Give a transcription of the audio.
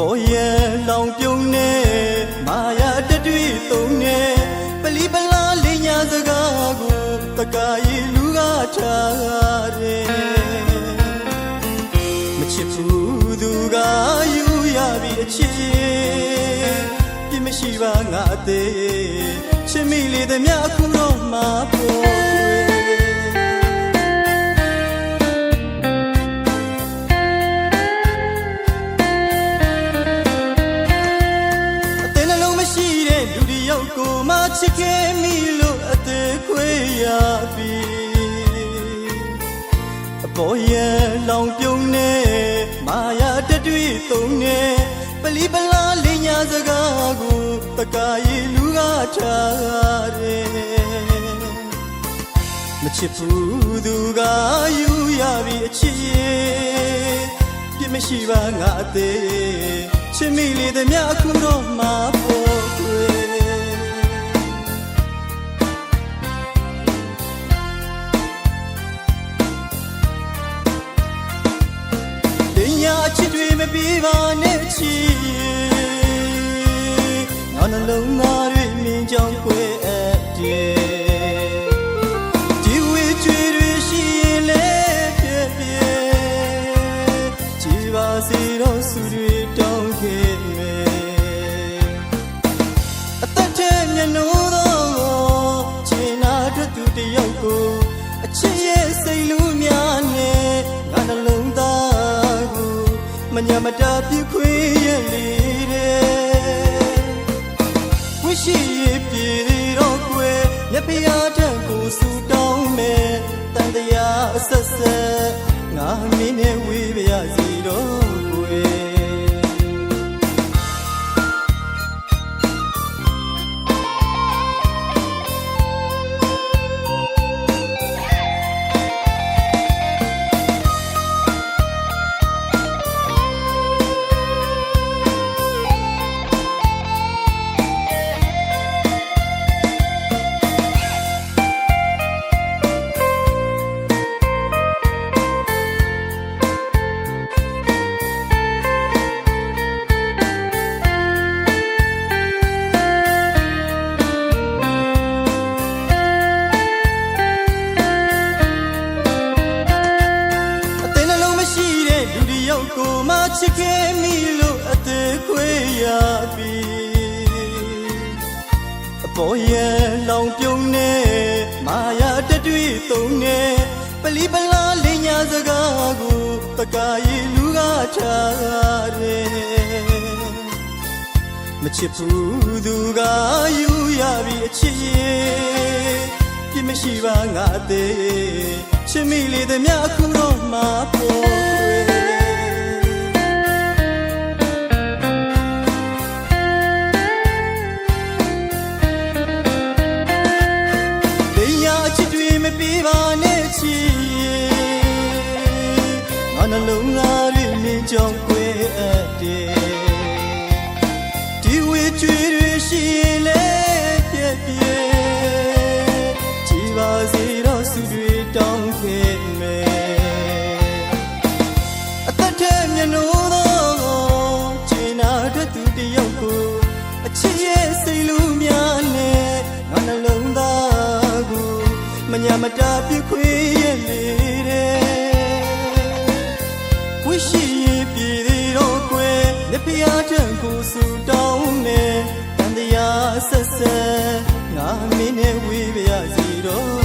ပေါ်ရလောင်ပြုံးနေမာယာတတွေ့သုံးနေပလီပလာလေးညာစကားကိုတကားရီလူကထားတယ်မချစ်ဘူးသူကယူရပြီအချစ်ပြစ်မရှိပါငါအသေးချစ်မိလေသည်များအခုတော့မှာပေါ်ကိုမချစ်ခဲ့မိလို့အသေးခွေရပြီအပေါ်ရလောင်ပြုံးနေမာယာတတွေ့သုံးနေပလီပလာလေးညာစကားကိုတကားရီလူကထားတယ်မချစ်ဘူးသူကယူရပြီအချစ်ပြစ်မရှိပါငါအသေးချစ်မိလေသည်များအခုတော့မှာပေါ်ခွေချစ်တွေမပြေပါနဲ့ချီငါနှလုံးသားတွေမြင်ကြောင်းကွယ်အပ်တယ်ဒီဝေကျွေတွေရှိရင်လည်းပြည့်ပြည့်ကြည်ပါစေတော့ဆုတွေတောင်းခဲ့မယ်အသက်ထဲမျက်နှာတော်ချင်နာတဲ့သူတယောက်ကိုအချစ်ရဲ့စိတ်လူများနဲ့ငါနှလုံးသားမညာမတာပြခွေရလေတဲ့ဝိရှိရပြည်တော့ကွယ်မြတ်ဖျားထံကိုဆူတောင်းမယ်တန်တရားအဆက်ဆက်ငါမင်းနဲ့ဝေးပါရစီတော့ကွယ်ကိုမချစ်ခဲ့မိလို့အသေးခွေရပြီအပေါ်ရလောင်ပြုံးနေမာယာတတွေ့သုံးနေပလီပလာလေးညာစကားကိုတကားရီလူကထားတယ်မချစ်ဘူးသူကယူရပြီအချစ်ပြစ်မရှိပါငါအသေးချစ်မိလေသည်များအခုတော့မှာပေါ်ပြေပါနဲ့ချီငါနှလုံးသားတွေမြင်ကြောင်းကွယ်အပ်တယ်ဒီဝေကျွေတွေရှိရင်လည်းပြည့်ပြည့်ကြည်ပါစေတော့ဆုတွေတောင်းခဲ့မယ်အသက်ထဲမျက်နှာတော်ချင်နာတဲ့သူတယောက်ကိုအချစ်ရဲ့စိတ်လူများနဲ့ငါနှလုံးသားကိုမညာမတာပြခွေရလေတဲ့ဝိရှိရပြည်တော့ကွယ်လက်ဖျားထံကိုဆူတောင်းနေတန်တရားဆက်ဆက်ငါမင်းနဲ့ဝေးပါရစီတော့